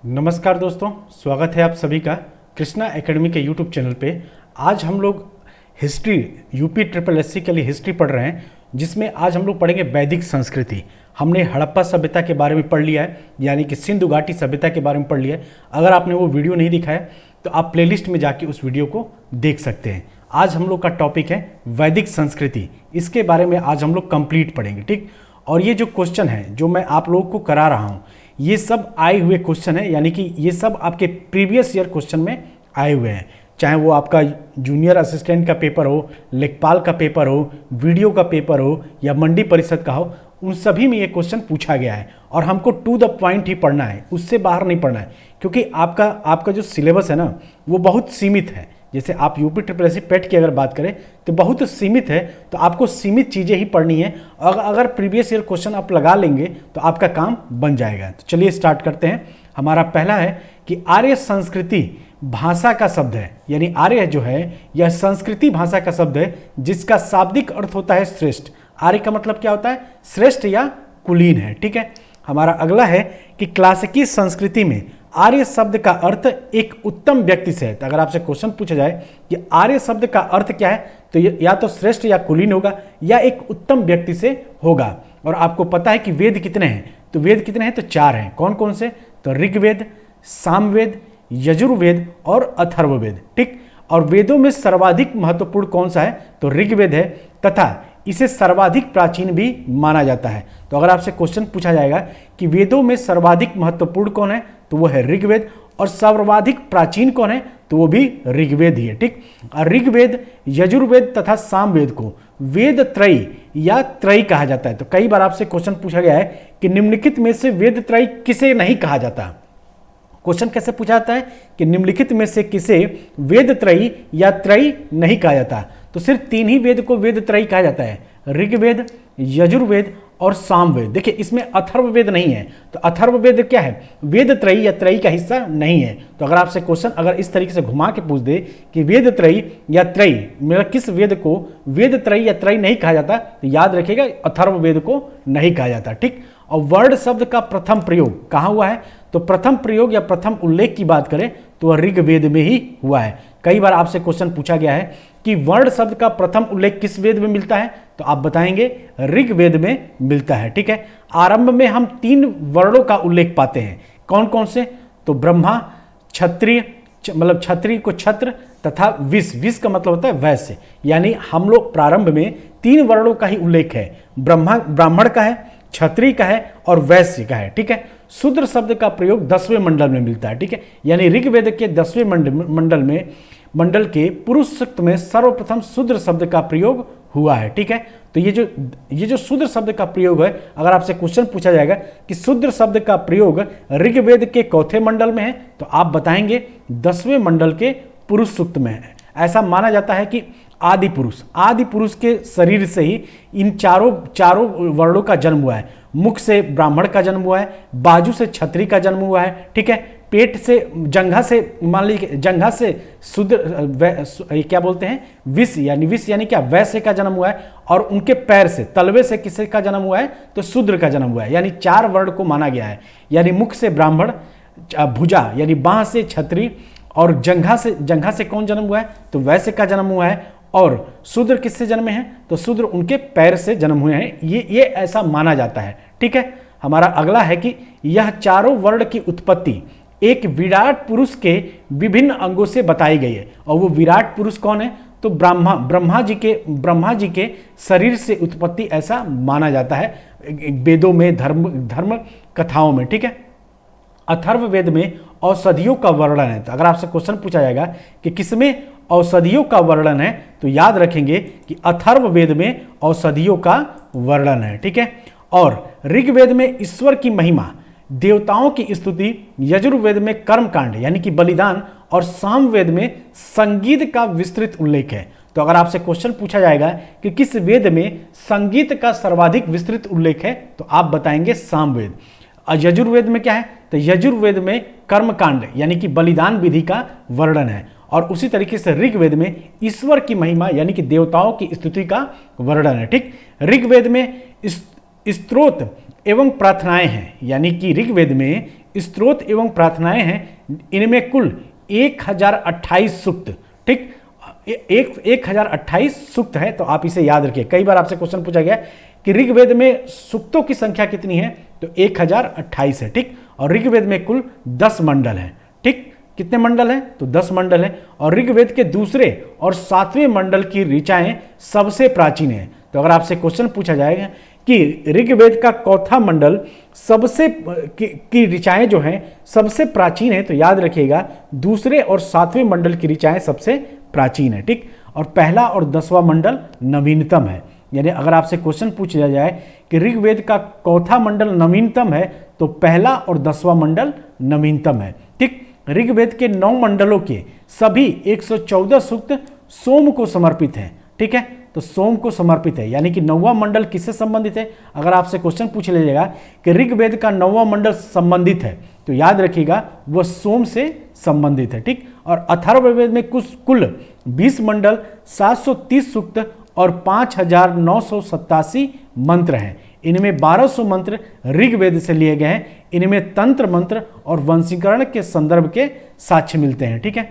नमस्कार दोस्तों, स्वागत है आप सभी का कृष्णा एकेडमी के यूट्यूब चैनल पे। आज हम लोग हिस्ट्री यूपी ट्रिपल एससी के लिए हिस्ट्री पढ़ रहे हैं, जिसमें आज हम लोग पढ़ेंगे वैदिक संस्कृति। हमने हड़प्पा सभ्यता के बारे में पढ़ लिया है, यानी कि सिंधु घाटी सभ्यता के बारे में पढ़ लिया है। अगर आपने वो वीडियो नहीं दिखा है तो आप प्लेलिस्ट में जाके उस वीडियो को देख सकते हैं। आज हम लोग का टॉपिक है वैदिक संस्कृति, इसके बारे में आज हम लोग कंप्लीट पढ़ेंगे, ठीक। और ये जो क्वेश्चन है जो मैं आप लोगों को करा रहा हूँ, ये सब आए हुए क्वेश्चन है, यानी कि ये सब आपके प्रीवियस ईयर क्वेश्चन में आए हुए हैं। चाहे वो आपका जूनियर असिस्टेंट का पेपर हो, लेखपाल का पेपर हो, वीडियो का पेपर हो या मंडी परिषद का हो, उन सभी में ये क्वेश्चन पूछा गया है। और हमको टू द पॉइंट ही पढ़ना है, उससे बाहर नहीं पढ़ना है, क्योंकि आपका जो सिलेबस है ना वो बहुत सीमित है। जैसे आप यूपी ट्रिपल एससी पेट की अगर बात करें तो बहुत सीमित है, तो आपको सीमित चीज़ें ही पढ़नी है। अगर प्रीवियस ईयर क्वेश्चन आप लगा लेंगे तो आपका काम बन जाएगा। तो चलिए स्टार्ट करते हैं। हमारा पहला है कि आर्य संस्कृति भाषा का शब्द है, यानी आर्य जो है यह संस्कृति भाषा का शब्द है, जिसका शाब्दिक अर्थ होता है श्रेष्ठ। आर्य का मतलब क्या होता है? श्रेष्ठ या कुलीन है, ठीक है। हमारा अगला है कि क्लासिकी संस्कृति में आर्य शब्द का अर्थ एक उत्तम व्यक्ति से है। तो अगर आपसे क्वेश्चन पूछा जाए कि आर्य शब्द का अर्थ क्या है, तो या तो श्रेष्ठ या कुलीन होगा या एक उत्तम व्यक्ति से होगा। और आपको पता है कि वेद कितने हैं, तो वेद कितने हैं? तो 4 हैं। कौन कौन से? तो ऋग्वेद, सामवेद, यजुर्वेद और अथर्ववेद, ठीक। और वेदों में सर्वाधिक महत्वपूर्ण कौन सा है? तो ऋग्वेद है, तथा इसे सर्वाधिक प्राचीन भी माना जाता है। तो अगर आपसे क्वेश्चन पूछा जाएगा कि वेदों में सर्वाधिक महत्वपूर्ण कौन है, तो वो है ऋग्वेद। और सर्वाधिक प्राचीन कौन है? तो वो भी ऋग्वेद ही है, ठीक। और ऋग्वेद, यजुर्वेद तथा सामवेद को वेद त्रयी या त्रयी कहा जाता है। तो कई बार आपसे क्वेश्चन पूछा गया है कि निम्नलिखित में से वेद त्रयी किसे नहीं कहा जाता। क्वेश्चन कैसे पूछा जाता है कि निम्नलिखित में से किसे वेद त्रयी या त्रयी नहीं कहा जाता। तो सिर्फ 3 ही वेद को वेद त्रयी कहा जाता है, ऋग्वेद, यजुर्वेद और सामवेद। देखिए इसमें अथर्ववेद नहीं है, तो अथर्ववेद क्या है? वेद त्रयी या त्रयी का हिस्सा नहीं है। तो अगर आपसे क्वेश्चन अगर इस तरीके से घुमा के पूछ दे कि वेद त्रयी या त्रयी, मेरा किस वेद को वेद त्रयी या त्रयी नहीं कहा जाता, तो याद रखिएगा अथर्ववेद को नहीं कहा जाता, ठीक। और वर्ण शब्द का प्रथम प्रयोग कहाँ हुआ है? तो प्रथम प्रयोग या प्रथम उल्लेख की बात करें तो वह ऋग्वेद में ही हुआ है। कई बार आपसे क्वेश्चन पूछा गया है कि वर्ण शब्द का प्रथम उल्लेख किस वेद में मिलता है, तो आप बताएंगे ऋग्वेद में मिलता है, ठीक है। आरंभ में हम 3 वर्णों का उल्लेख पाते हैं। कौन कौन से? तो ब्रह्मा, क्षत्रिय, मतलब क्षत्रिय को छत्र, तथा विष, विष का मतलब होता है वैश्य। यानी हम लोग प्रारंभ में 3 वर्णों का ही उल्लेख है, ब्राह्मण का है, क्षत्रिय का है और वैश्य का है, ठीक है। शूद्र शब्द का प्रयोग 10वें मंडल में मिलता है, ठीक है। यानी ऋग्वेद के 10वें मंडल के पुरुष सूक्त में सर्वप्रथम शूद्र शब्द का प्रयोग हुआ है, ठीक है। तो ये जो शूद्र शब्द का प्रयोग है, अगर आपसे क्वेश्चन पूछा जाएगा कि शूद्र शब्द का प्रयोग ऋग्वेद के चौथे मंडल में है, तो आप बताएंगे 10वें मंडल के पुरुष सूक्त में है। ऐसा माना जाता है कि आदि पुरुष के शरीर से ही इन चारों वर्णों का जन्म हुआ है। मुख से ब्राह्मण का जन्म हुआ है, बाजू से क्षत्रिय का जन्म हुआ है, ठीक है। पेट से जंघा से मान लीजिए जंघा से शूद्र क्या बोलते हैं विष यानी क्या वैश्य का जन्म हुआ है। और उनके पैर से तलवे से किसी का जन्म हुआ है? तो शूद्र का जन्म हुआ है। यानी 4 वर्ण को माना गया है। यानी मुख से ब्राह्मण, भुजा यानी बाह से क्षत्रिय और जंघा से कौन जन्म हुआ है? तो वैश्य का जन्म हुआ है। और शूद्र किससे जन्मे हैं? तो शूद्र उनके पैर से जन्म हुए हैं। ये ऐसा माना जाता है, ठीक है। हमारा अगला है कि यह चारों वर्ण की उत्पत्ति एक विराट पुरुष के विभिन्न अंगों से बताई गई है। और वो विराट पुरुष कौन है? तो ब्रह्मा जी के शरीर से उत्पत्ति ऐसा माना जाता है वेदों में, धर्म कथाओं में, ठीक है। अथर्ववेद में औषधियों का वर्णन है। तो अगर आपसे क्वेश्चन पूछा जाएगा कि किसमें औषधियों का वर्णन है, तो याद रखेंगे कि अथर्ववेद में औषधियों का वर्णन है, ठीक है। और ऋग्वेद में ईश्वर की महिमा, देवताओं की स्तुति, यजुर्वेद में कर्मकांड यानी कि बलिदान और सामवेद में संगीत का विस्तृत उल्लेख है। तो अगर आपसे क्वेश्चन पूछा जाएगा कि किस वेद में संगीत का सर्वाधिक विस्तृत उल्लेख है, तो आप बताएंगे सामवेद। यजुर्वेद में क्या है? तो यजुर्वेद में कर्मकांड यानी कि बलिदान विधि का वर्णन है। और उसी तरीके से ऋग्वेद में ईश्वर की महिमा यानी कि देवताओं की स्तुति का वर्णन है, ठीक। ऋग्वेद में स्तोत्र एवं प्रार्थनाएं हैं, यानी कि ऋग्वेद में स्त्रोत एवं प्रार्थनाएं हैं, इनमें कुल 1028 सूक्त, ठीक, 1028 सूक्त है। तो आप इसे याद रखिए। कई बार आपसे क्वेश्चन पूछा गया कि ऋग्वेद में सूक्तों की संख्या कितनी है, तो 1028 है, ठीक। और ऋग्वेद में कुल 10 मंडल है, ठीक। कितने मंडल हैं, तो 10 मंडल हैं। और ऋग्वेद के दूसरे और 7वें मंडल की ऋचाएं सबसे प्राचीन है। तो अगर आपसे क्वेश्चन पूछा जाएगा कि ऋग्वेद का चौथा मंडल सबसे की ऋचाएं जो हैं सबसे प्राचीन है, तो याद रखिएगा दूसरे और 7वें मंडल की ऋचाएं सबसे प्राचीन है, ठीक। और पहला और 10वां मंडल नवीनतम है। यानी अगर आपसे क्वेश्चन पूछा जाए कि ऋग्वेद का चौथा मंडल नवीनतम है, तो पहला और 10वां मंडल नवीनतम है, ठीक। ऋग्वेद के 9 मंडलों के सभी 114 सूक्त सोम को समर्पित हैं, ठीक है। तो सोम को समर्पित है, यानी कि 9वां मंडल किससे संबंधित है। अगर आपसे क्वेश्चन पूछ लीजिएगा कि ऋग्वेद का 9वां मंडल संबंधित है, तो याद रखिएगा वह सोम से संबंधित है, ठीक। और अथर्ववेद में कुल 20 मंडल, 730 सूक्त और 5987 मंत्र हैं। इनमें 1200 मंत्र ऋग्वेद से लिए गए हैं। इनमें तंत्र मंत्र और वंशीकरण के संदर्भ के साक्ष्य मिलते हैं, ठीक है।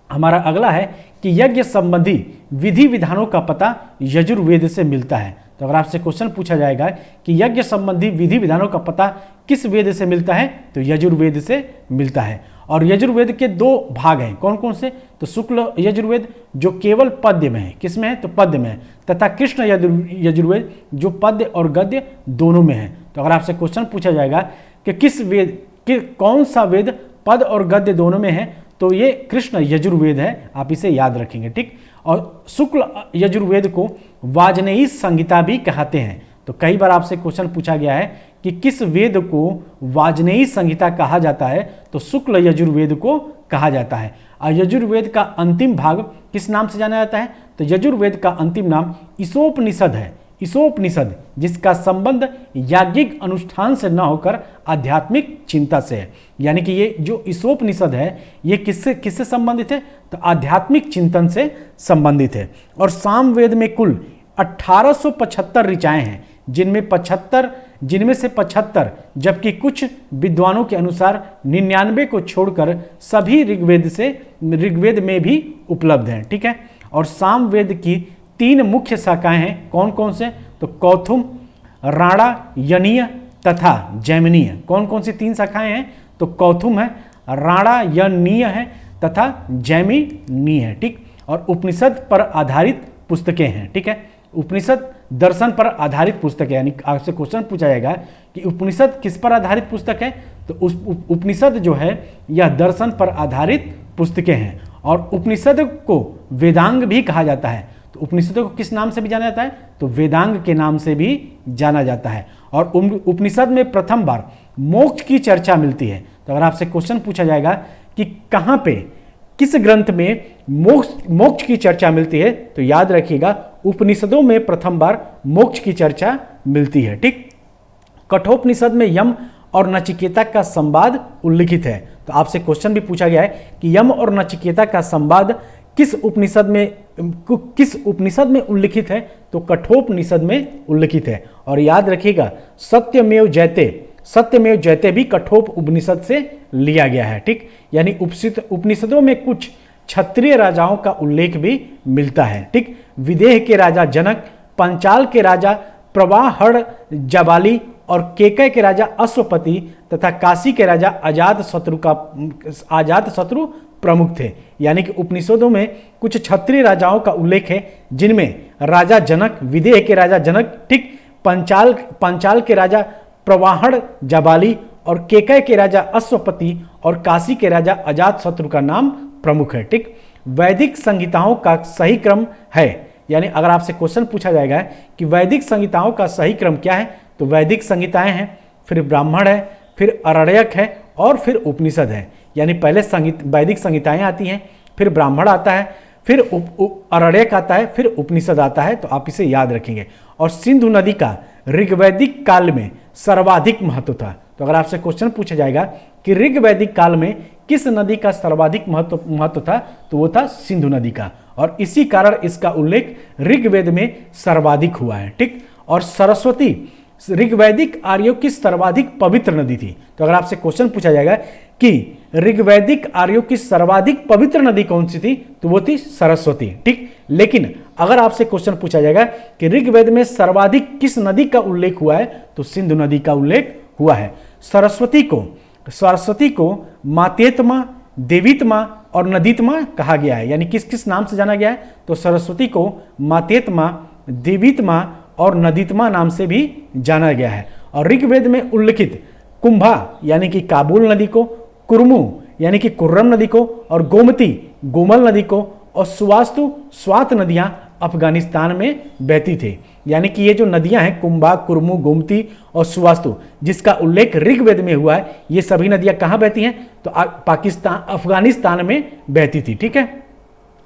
हमारा अगला है कि यज्ञ संबंधी विधि विधानों का पता यजुर्वेद से मिलता है। तो अगर आपसे क्वेश्चन पूछा जाएगा कि यज्ञ संबंधी विधि विधानों का पता किस वेद से मिलता है, तो यजुर्वेद से मिलता है। और यजुर्वेद के 2 भाग हैं, कौन कौन से, तो शुक्ल यजुर्वेद जो केवल पद्य में है, किस में है, तो पद्य में है, तथा कृष्ण यजुर्वेद जो पद्य और गद्य दोनों में है। तो अगर आपसे क्वेश्चन पूछा जाएगा कि किस वेद कि कौन सा वेद पद और गद्य दोनों में है, तो ये कृष्ण यजुर्वेद है, आप इसे याद रखेंगे, ठीक। और शुक्ल यजुर्वेद को वाजनेयी संहिता भी कहते हैं। तो कई बार आपसे क्वेश्चन पूछा गया है कि किस वेद को वाजनेयी संहिता कहा जाता है, तो शुक्ल यजुर्वेद को कहा जाता है। और यजुर्वेद का अंतिम भाग किस नाम से जाना जाता है, तो यजुर्वेद का अंतिम नाम ईशोपनिषद है। ईशोपनिषद जिसका संबंध याज्ञिक अनुष्ठान से न होकर आध्यात्मिक चिंता से है। यानी कि ये जो ईशोपनिषद है ये किससे संबंधित है, तो आध्यात्मिक चिंतन से संबंधित है। और सामवेद में कुल 1875 ऋचाएं हैं, जिनमें से 75, जबकि कुछ विद्वानों के अनुसार 99 को छोड़कर सभी ऋग्वेद में भी उपलब्ध हैं, ठीक है। और सामवेद की 3 मुख्य शाखाएं हैं, कौन कौन से, तो कौथुम, राणा, यनीय तथा जैमिनीय। कौन कौन सी 3 शाखाएं हैं, तो कौथुम है, राणा यनीय है तथा जैमिनीय है, ठीक। और उपनिषद पर आधारित पुस्तकें हैं, ठीक है। उपनिषद दर्शन पर आधारित पुस्तक है। यानी आपसे क्वेश्चन पूछा जाएगा कि उपनिषद किस पर आधारित पुस्तक है, तो उस उपनिषद जो है यह दर्शन पर आधारित पुस्तकें हैं। और उपनिषद को वेदांग भी कहा जाता है। तो उपनिषदों को किस नाम से भी जाना जाता है, तो वेदांग के नाम से भी जाना जाता है। और उपनिषद में प्रथम बार मोक्ष की चर्चा मिलती है। तो अगर आपसे क्वेश्चन पूछा जाएगा कि कहाँ पे किस ग्रंथ में मोक्ष की चर्चा मिलती है, तो याद रखिएगा उपनिषदों में प्रथम बार मोक्ष की चर्चा मिलती है, ठीक। कठोपनिषद में यम और नचिकेता का संवाद उल्लिखित है। तो आपसे क्वेश्चन भी पूछा गया है कि यम और नचिकेता का संवाद किस उपनिषद में उल्लिखित है, तो कठोपनिषद में उल्लिखित है। और याद रखिएगा सत्यमेव जयते भी कठोप उपनिषद से लिया गया है, ठीक। यानी उपनिषदों में कुछ क्षत्रिय राजाओं का उल्लेख भी मिलता है, ठीक। विदेह के राजा जनक, पंचाल के राजा प्रवाहड़ जबाली और केकय के राजा अश्वपति तथा काशी के राजा अजातशत्रु प्रमुख थे। यानी कि उपनिषदों में कुछ क्षत्रिय राजाओं का उल्लेख है, जिनमें राजा जनक, विदेह के राजा जनक, ठीक, पंचाल के राजा प्रवाहड़ जबाली और केकय के राजा अश्वपति और काशी के राजा अजातशत्रु का नाम प्रमुख है, ठीक। वैदिक संहिताओं का सही क्रम है। यानी अगर आपसे क्वेश्चन पूछा जाएगा कि वैदिक संहिताओं का सही क्रम क्या है, तो वैदिक संहिताएं हैं, फिर ब्राह्मण है, फिर अरण्यक है और फिर उपनिषद है। यानी पहले वैदिक संहिताएं आती हैं, फिर ब्राह्मण आता है, फिर अरण्यक आता है, फिर उपनिषद आता है। तो आप इसे याद रखेंगे। और सिंधु नदी का ऋग्वैदिक काल में सर्वाधिक महत्व था। तो अगर आपसे क्वेश्चन पूछा जाएगा कि ऋग्वैदिक काल में किस नदी का सर्वाधिक महत्व था, तो वो था सिंधु नदी का। और इसी कारण इसका उल्लेख ऋग्वेद में सर्वाधिक हुआ है, ठीक। और सरस्वती ऋग्वैदिक आर्यों की सर्वाधिक पवित्र नदी थी। तो अगर आपसे क्वेश्चन पूछा जाएगा कि ऋग्वैदिक आर्यों की सर्वाधिक पवित्र नदी कौन सी थी, तो वो थी सरस्वती, ठीक। लेकिन अगर आपसे क्वेश्चन पूछा जाएगा कि ऋग्वेद में सर्वाधिक किस नदी का उल्लेख हुआ है, तो सिंधु नदी का उल्लेख हुआ है। सरस्वती को मातेत्मा, देवीत्मा और नदीत्मा कहा गया है, यानी किस किस नाम से जाना गया है, तो सरस्वती को मातेत्मा, देवीत्मा और नदीत्मा नाम से भी जाना गया है। और ऋग्वेद में उल्लिखित कुंभा यानी कि काबुल नदी को, कुर्मु यानी कि कुर्रम नदी को, और गोमती गोमल नदी को, और सुवास्तु स्वात नदियां अफगानिस्तान में बहती थे। यानी कि ये जो नदियां हैं कुंभा, कुर्मु, गोमती और सुवास्तु, जिसका उल्लेख ऋग्वेद में हुआ है, ये सभी नदियां कहाँ बहती हैं, तो पाकिस्तान अफगानिस्तान में बहती थी, ठीक है।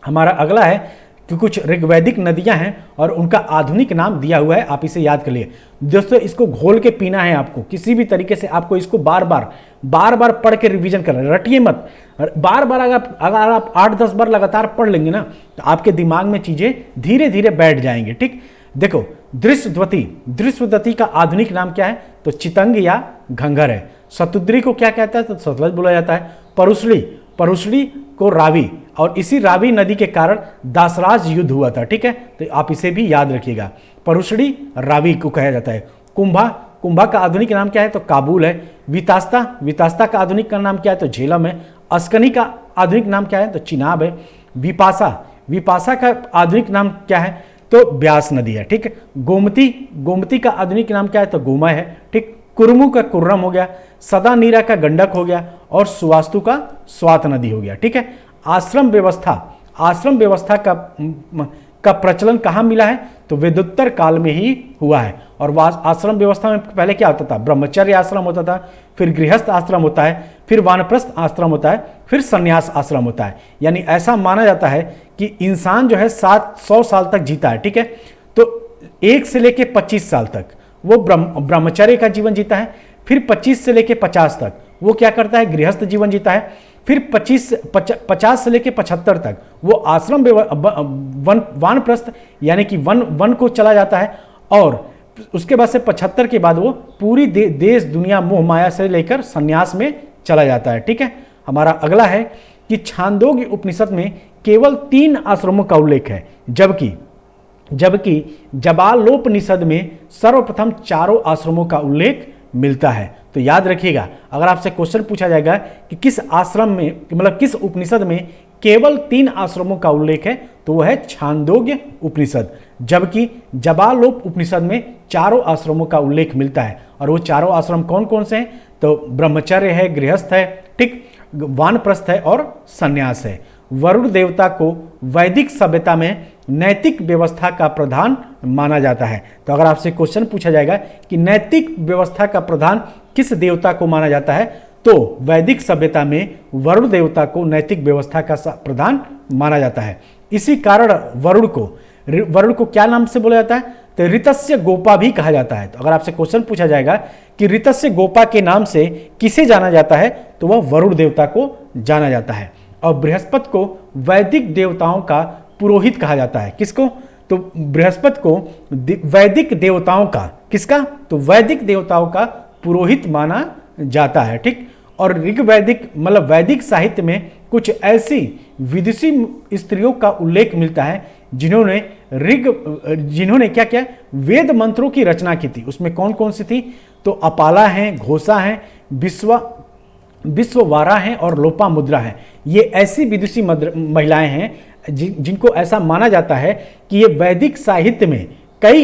हमारा अगला है कि कुछ ऋग्वैदिक नदियां हैं और उनका आधुनिक नाम दिया हुआ है, आप इसे याद कर लिए दोस्तों। इसको घोल के पीना है आपको, किसी भी तरीके से आपको इसको बार बार पढ़ के रिवीजन करना है, रटिए मत। बार बार अगर आप 8-10 बार लगातार पढ़ लेंगे ना, तो आपके दिमाग में चीजें धीरे धीरे बैठ जाएंगे, ठीक। देखो, दृश्यवती का आधुनिक नाम क्या है, तो चितंग या घंघर है। शतुद्री को क्या कहता है, तो सतलज बोला जाता है। परुशड़ी को रावी, और इसी रावी नदी के कारण दासराज युद्ध हुआ था, ठीक है। तो आप इसे भी याद रखिएगा, परुशड़ी रावी को कहा जाता है। कुंभा का आधुनिक नाम क्या है, तो काबुल है। वितास्ता का आधुनिक नाम क्या है, तो झेलम है। अस्कनी का आधुनिक नाम क्या है, तो चिनाब है। विपासा का आधुनिक नाम क्या है, तो ब्यास नदी है, ठीक है। गोमती का आधुनिक नाम क्या है, तो गोमय है, ठीक। कुर्मु का कुर्रम हो गया, सदा नीरा का गंडक हो गया, और सुवास्तु का स्वात नदी हो गया, ठीक है। आश्रम व्यवस्था का प्रचलन कहाँ मिला है, तो वेदोत्तर काल में ही हुआ है। और आश्रम व्यवस्था में पहले क्या होता था, ब्रह्मचर्य आश्रम होता था, फिर गृहस्थ आश्रम होता है, फिर वानप्रस्थ आश्रम होता है, फिर संन्यास आश्रम होता है। यानी ऐसा माना जाता है कि इंसान जो है 700 साल तक जीता है, ठीक है। तो 1 से लेके 25 साल तक वो ब्रह्मचर्य का जीवन जीता है, फिर 25 से लेके 50 तक वो क्या करता है, गृहस्थ जीवन जीता है, फिर 50 से लेके 75 तक वो आश्रम वानप्रस्थ यानी कि वन को चला जाता है, और उसके बाद से 75 के बाद वो पूरी देश दुनिया मोह माया से लेकर संन्यास में चला जाता है, ठीक है। हमारा अगला है कि छांदोग्य उपनिषद में केवल 3 आश्रमों का उल्लेख है, जबकि जबालोपनिषद में सर्वप्रथम 4 आश्रमों का उल्लेख मिलता है। तो याद रखिएगा, अगर आपसे क्वेश्चन पूछा जाएगा कि किस आश्रम में, मतलब किस उपनिषद में केवल 3 आश्रमों का उल्लेख है, तो वह है छांदोग्य उपनिषद, जबकि जबालोप उपनिषद में 4 आश्रमों का उल्लेख मिलता है। और वो 4 आश्रम कौन कौन से हैं, तो ब्रह्मचर्य है, गृहस्थ है, ठीक, वानप्रस्थ है और संन्यास है। वरुण देवता को वैदिक सभ्यता में नैतिक व्यवस्था का प्रधान माना जाता है। तो अगर आपसे क्वेश्चन पूछा जाएगा कि नैतिक व्यवस्था का प्रधान किस देवता को माना जाता है, तो वैदिक सभ्यता में वरुण देवता को नैतिक व्यवस्था का प्रधान माना जाता है। इसी कारण वरुण को क्या नाम से बोला जाता है, तो ऋतस्य गोपा भी कहा जाता है। तो अगर आपसे क्वेश्चन पूछा जाएगा कि ऋतस्य गोपा के नाम से किसे जाना जाता है, तो वह वरुण देवता को जाना जाता है। और बृहस्पति को वैदिक देवताओं का पुरोहित कहा जाता है। किसको, तो बृहस्पति को वैदिक देवताओं का, किसका, तो वैदिक देवताओं का पुरोहित माना जाता है, ठीक। और ऋग्वैदिक मतलब वैदिक साहित्य में कुछ ऐसी विदुषी स्त्रियों का उल्लेख मिलता है जिन्होंने क्या क्या वेद मंत्रों की रचना की थी। उसमें कौन कौन सी थी, तो अपाला हैं, घोषा हैं, विश्ववारा हैं और लोपामुद्रा हैं। ये ऐसी विदुषी महिलाएं हैं जिनको ऐसा माना जाता है कि ये वैदिक साहित्य में कई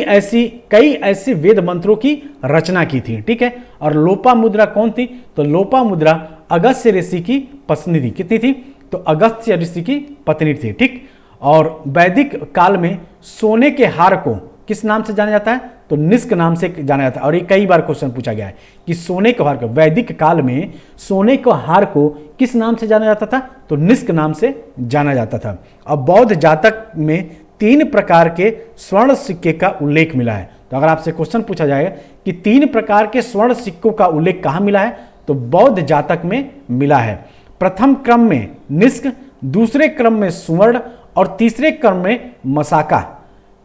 ऐसी वेद मंत्रों की रचना की थी, ठीक है। और लोपामुद्रा कौन थी, तो लोपामुद्रा अगस्त्य ऋषि की पत्नी थी। कितनी थी, तो अगस्त्य ऋषि की पत्नी थी, ठीक। और वैदिक काल में सोने के हार को किस नाम से जाना जाता है, तो निष्क नाम से जाना जाता है। और ये कई बार क्वेश्चन पूछा गया है कि सोने के हार को, वैदिक काल में सोने के हार को किस नाम से जाना जाता था, तो निष्क नाम से जाना जाता था। अब बौद्ध जातक में 3 प्रकार के स्वर्ण सिक्के का उल्लेख मिला है। तो अगर आपसे क्वेश्चन पूछा जाएगा कि 3 प्रकार के स्वर्ण सिक्कों का उल्लेख कहाँ मिला है, तो बौद्ध जातक में मिला है। प्रथम क्रम में निष्क, दूसरे क्रम में सुवर्ण और तीसरे क्रम में मसाका।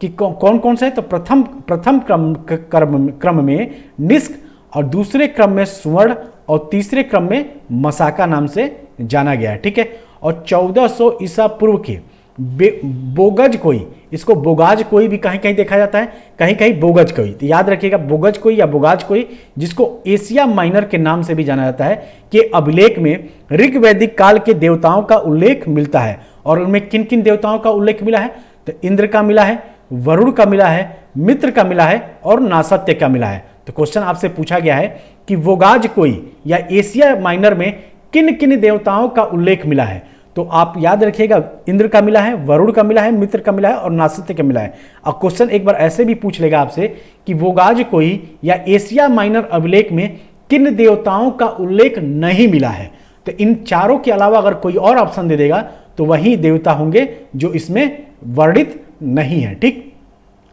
कि कौन कौन से हैं। तो प्रथम क्रम में निष्क, और दूसरे क्रम में सुवर्ण, और तीसरे क्रम में मसाका नाम से जाना गया है। ठीक है। और 1400 ईसा पूर्व के बोगज कोई, इसको बोगाज कोई भी कहीं कहीं देखा जाता है, कहीं कहीं बोगज कोई, तो याद रखिएगा बोगज कोई या बोगाज कोई, जिसको एशिया माइनर के नाम से भी जाना जाता है, कि अभिलेख में ऋग्वैदिक काल के देवताओं का उल्लेख मिलता है। और उनमें किन किन देवताओं का उल्लेख मिला है? तो इंद्र का मिला है, वरुण का मिला है, मित्र का मिला है, और नासत्य का मिला है। तो क्वेश्चन आपसे पूछा गया है कि बोगाज कोई या एशिया माइनर में किन किन देवताओं का उल्लेख मिला है? तो आप याद रखिएगा, इंद्र का मिला है, वरुण का मिला है, मित्र का मिला है, और नासत्य का मिला है। अब क्वेश्चन एक बार ऐसे भी पूछ लेगा आपसे कि बोगाज कोई या एशिया माइनर अभिलेख में किन देवताओं का उल्लेख नहीं मिला है? तो इन चारों के अलावा अगर कोई और ऑप्शन दे देगा तो वही देवता होंगे जो इसमें वर्णित नहीं है। ठीक।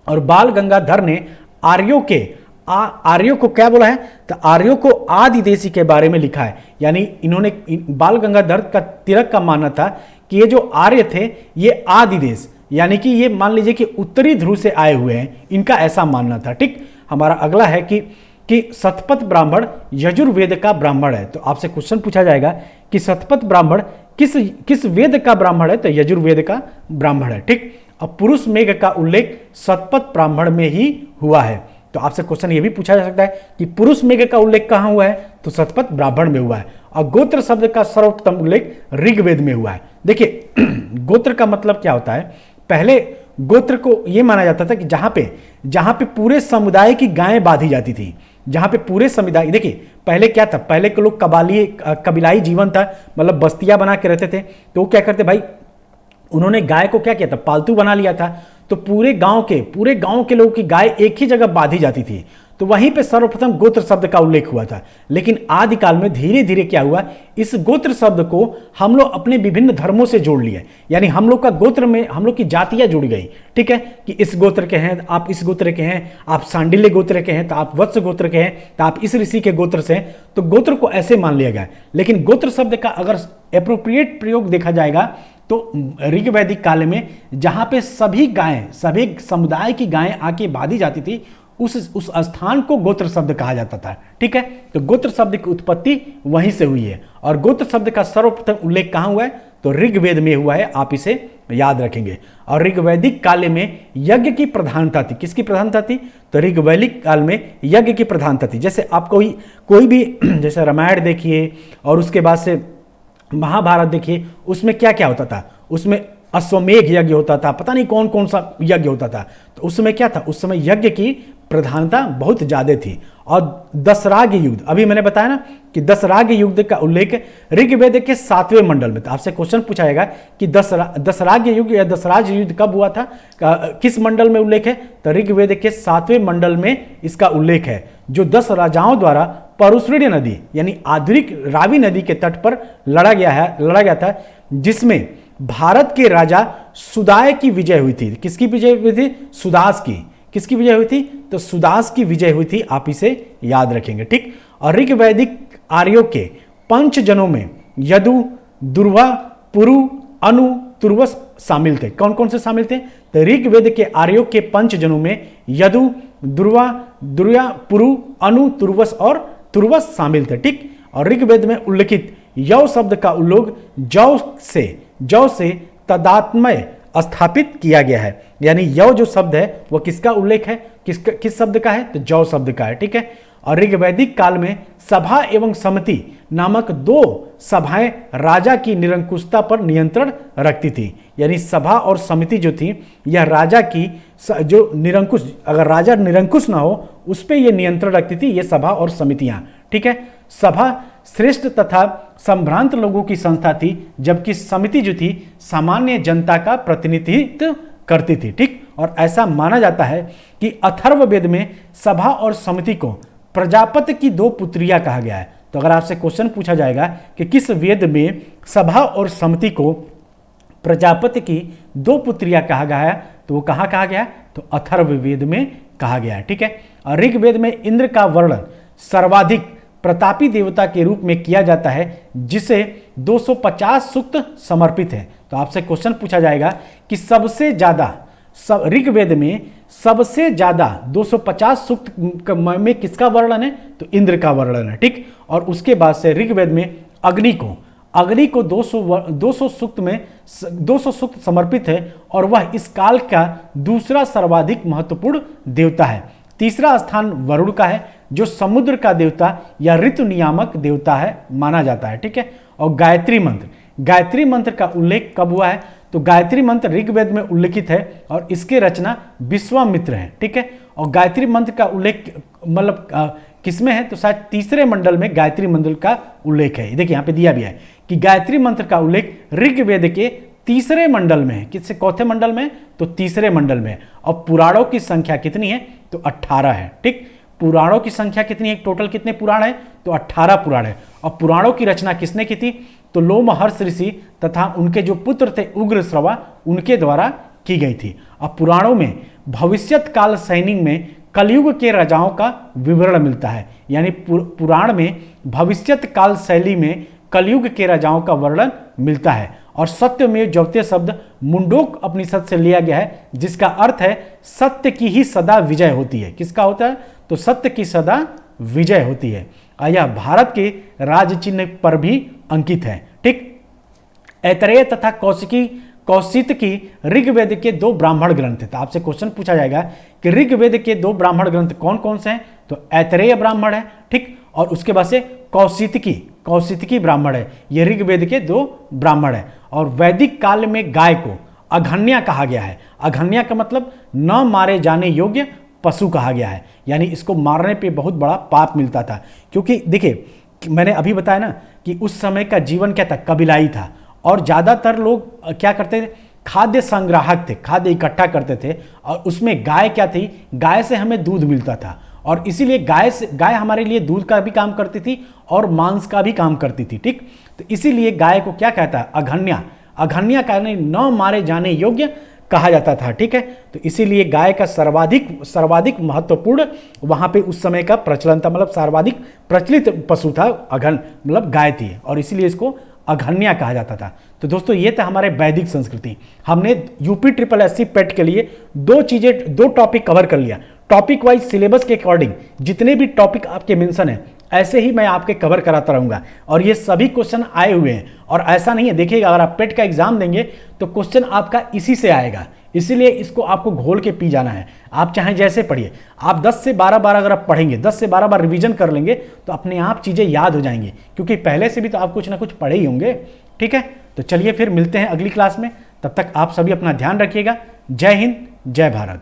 और बाल गंगाधर ने आर्यों को क्या बोला है? तो आर्यों को आदिदेशी के बारे में लिखा है। यानी इन्होंने, बाल गंगाधर का तिलक का मानना था कि ये जो आर्य थे ये आदिदेश, यानी कि ये मान लीजिए कि उत्तरी ध्रुव से आए हुए हैं, इनका ऐसा मानना था। ठीक। हमारा अगला है कि शतपथ ब्राह्मण यजुर्वेद का ब्राह्मण है। तो आपसे क्वेश्चन पूछा जाएगा कि शतपथ ब्राह्मण किस वेद का ब्राह्मण है? तो यजुर्वेद का ब्राह्मण है। ठीक। अब पुरुष मेघ का उल्लेख शतपथ ब्राह्मण में ही हुआ है। तो आपसे क्वेश्चन ये भी पूछा जा सकता है कि पुरुष मेघ का उल्लेख कहां हुआ है? तो शतपथ ब्राह्मण में हुआ है। और गोत्र शब्द का सर्वोत्तम उल्लेख ऋग्वेद में हुआ है। देखिए गोत्र का मतलब क्या होता है? पहले गोत्र को यह माना जाता था कि जहां पे पूरे समुदाय की गायें बांधी जाती थी, जहां पे पूरे समुदाय, देखिए पहले क्या था, पहले के लोग कबीलाई जीवन था, मतलब बस्तियां बना के रहते थे। तो वो क्या करते भाई, उन्होंने गाय को क्या किया था? पालतू बना लिया था। तो पूरे गांव के लोगों की गाय एक ही जगह बांधी जाती थी। तो वहीं पे सर्वप्रथम गोत्र शब्द का उल्लेख हुआ था। लेकिन आदिकाल में धीरे धीरे क्या हुआ, इस गोत्र शब्द को हम लोग अपने विभिन्न धर्मों से जोड़ लिए। यानी हम लोग का गोत्र में हम लोग की जातियां जुड़ गई। ठीक है, कि इस गोत्र के हैं, आप इस गोत्र के हैं, आप सांडिल्य गोत्र के हैं, तो आप वत्स गोत्र के हैं, तो आप इस ऋषि के गोत्र से हैं। तो गोत्र को ऐसे मान लिया गया। लेकिन गोत्र शब्द का अगर एप्रोप्रिएट प्रयोग देखा जाएगा तो ऋग्वैदिक काल में जहां पे सभी समुदाय की गायें आके बांधी जाती थी, उस स्थान को गोत्र शब्द कहा जाता था। ठीक है, तो गोत्र शब्द की उत्पत्ति वहीं से हुई है। और गोत्र शब्द का सर्वप्रथम उल्लेख कहां हुआ है? तो ऋग्वेद में हुआ है। आप इसे याद रखेंगे। और ऋग्वैदिक काल में यज्ञ की प्रधानता थी। किसकी प्रधानता थी? तो ऋग्वैदिक काल में यज्ञ की प्रधानता थी। जैसे आप कोई भी जैसे रामायण देखिए और उसके बाद से महाभारत देखिए, उसमें क्या क्या होता था? उसमें अश्वमेघ यज्ञ होता था, पता नहीं कौन कौन सा यज्ञ होता था। तो उस समय क्या था? उस समय यज्ञ की प्रधानता बहुत ज्यादा थी। और दशराग्य युद्ध, अभी मैंने बताया ना कि दशराग्य युद्ध का उल्लेख ऋग्वेद के 7वें मंडल में। तो आपसे क्वेश्चन पूछा जाएगा कि दशराग्य युद्ध या दशराज युद्ध कब हुआ था, किस मंडल में उल्लेख है? तो ऋग्वेद के 7वें मंडल में इसका उल्लेख है, जो 10 राजाओं द्वारा परुश्रेणी नदी यानी आधुनिक रावी नदी के तट पर लड़ा गया था, जिसमें भारत के राजा सुदाय की विजय हुई थी। किसकी विजय हुई थी? सुदास की। किसकी विजय हुई थी? तो सुदास की विजय हुई थी। आप इसे याद रखेंगे। ठीक। और ऋग्वैदिक आर्यों के 5 जनों में यदु, दुर्वा, पुरु, अनु, तुर्वस शामिल थे। कौन कौन से शामिल थे? तो ऋग्वेद के आर्यों के 5 जनों में यदु, दुर्वा, पुरु, अनु, तुर्वस और तुर्वस शामिल थे। ठीक। और ऋग्वेद में उल्लिखित यव शब्द का उल्लेख जौ से तदात्मय स्थापित किया गया है। यानी यव जो शब्द है वो किसका उल्लेख है? किस शब्द का है? तो जौ शब्द का है। ठीक है। और ऋग्वैदिक काल में सभा एवं समिति नामक 2 सभाएं राजा की निरंकुशता पर नियंत्रण रखती थी। यानी सभा और समिति जो थी, यह राजा की जो निरंकुश, अगर राजा निरंकुश ना हो उस पर यह नियंत्रण रखती थी, ये सभा और समितियां। ठीक है। सभा श्रेष्ठ तथा संभ्रांत लोगों की संस्था थी, जबकि समिति जो थी सामान्य जनता का प्रतिनिधित्व करती थी। ठीक। और ऐसा माना जाता है कि अथर्ववेद में सभा और समिति को प्रजापति की 2 पुत्रियां कहा गया है। तो अगर आपसे क्वेश्चन पूछा जाएगा कि किस वेद में सभा और समिति को प्रजापति की 2 पुत्रियां कहा गया है, तो वो कहाँ कहा गया? तो अथर्ववेद में कहा गया है। ठीक है। और ऋग्वेद में इंद्र का वर्णन सर्वाधिक प्रतापी देवता के रूप में किया जाता है, जिसे 250 सूक्त समर्पित है। तो आपसे क्वेश्चन पूछा जाएगा कि सबसे ज्यादा ऋग्वेद में सबसे ज्यादा 250 सूक्त में किसका वर्णन है? तो इंद्र का वर्णन है, ठीक। और उसके बाद से ऋग्वेद में अग्नि को 200 सूक्त में 200 सूक्त समर्पित है और वह इस काल का दूसरा सर्वाधिक महत्वपूर्ण देवता है। तीसरा स्थान वरुण का है जो समुद्र का देवता या ऋतु नियामक देवता है माना जाता है, ठीक है। और गायत्री मंत्र का उल्लेख कब हुआ है? तो गायत्री मंत्र ऋग्वेद में उल्लेखित है और इसके रचना विश्वामित्र है, ठीक है। और गायत्री मंत्र का उल्लेख मतलब किसमें है? तो शायद तीसरे मंडल में गायत्री मंत्र का उल्लेख है। देखिए यहाँ पे दिया भी है कि गायत्री मंत्र का उल्लेख ऋग्वेद के तीसरे मंडल में है। किससे? चौथे मंडल में? तो तीसरे मंडल में। और पुराणों की संख्या कितनी है? तो 18 है, ठीक। पुराणों की संख्या कितनी है? टोटल कितने पुराण है? तो 18 पुराण है। और पुराणों की रचना किसने की थी? तो लोमहर्ष ऋषि तथा उनके जो पुत्र थे उग्रश्रवा, उनके द्वारा की गई थी। अब पुराणों में भविष्यत काल सैनिक में कलयुग के राजाओं का विवरण मिलता है। यानी पुराण में भविष्यत काल शैली में कलयुग के राजाओं का वर्णन मिलता है। और सत्यमेव जयते शब्द मुंडोक उपनिषद से लिया गया है, जिसका अर्थ है सत्य की ही सदा विजय होती है। किसका होता है? तो सत्य की सदा विजय होती है। यह भारत के राज चिन्ह पर भी अंकित है, ठीक। ऐतरेय तथा कौशितकी ऋग्वेद के 2 ब्राह्मण ग्रंथ है। तो आपसे क्वेश्चन पूछा जाएगा कि ऋग्वेद के 2 ब्राह्मण ग्रंथ कौन कौन से हैं? तो ऐतरेय ब्राह्मण है, ठीक। और उसके बाद से कौशितकी ब्राह्मण है। ये ऋग्वेद के 2 ब्राह्मण है। और वैदिक काल में गाय को अघन्या कहा गया है। अघन्या का मतलब न मारे जाने योग्य पशु कहा गया है। यानी इसको मारने पे बहुत बड़ा पाप मिलता था। क्योंकि देखिए मैंने अभी बताया ना कि उस समय का जीवन क्या था? कबीलाई था। और ज़्यादातर लोग क्या करते थे? खाद्य संग्राहक थे, खाद्य इकट्ठा करते थे। और उसमें गाय क्या थी? गाय से हमें दूध मिलता था। और इसीलिए गाय हमारे लिए दूध का भी काम करती थी और मांस का भी काम करती थी, ठीक। तो इसीलिए गाय को क्या कहता है? अघन्या कहने न मारे जाने योग्य कहा जाता था, ठीक है। तो इसीलिए गाय का सर्वाधिक महत्वपूर्ण वहां पे उस समय का प्रचलन था। मतलब सर्वाधिक प्रचलित पशु था मतलब गाय थी। और इसीलिए इसको अघन्या कहा जाता था। तो दोस्तों ये था हमारे वैदिक संस्कृति। हमने यूपी SSSC पेट के लिए 2 टॉपिक कवर कर लिया। टॉपिक वाइज सिलेबस के अकॉर्डिंग जितने भी टॉपिक आपके मेंशन है ऐसे ही मैं आपके कवर कराता रहूंगा। और ये सभी क्वेश्चन आए हुए हैं। और ऐसा नहीं है, देखिएगा अगर आप पेट का एग्जाम देंगे तो क्वेश्चन आपका इसी से आएगा। इसीलिए इसको आपको घोल के पी जाना है। आप चाहे जैसे पढ़िए, आप 10 से 12 बार अगर आप पढ़ेंगे, 10 से 12 बार रिवीजन कर लेंगे तो अपने आप चीज़ें याद हो जाएंगी। क्योंकि पहले से भी तो आप कुछ ना कुछ पढ़े ही होंगे, ठीक है। तो चलिए फिर मिलते हैं अगली क्लास में। तब तक आप सभी अपना ध्यान रखिएगा। जय हिंद, जय भारत।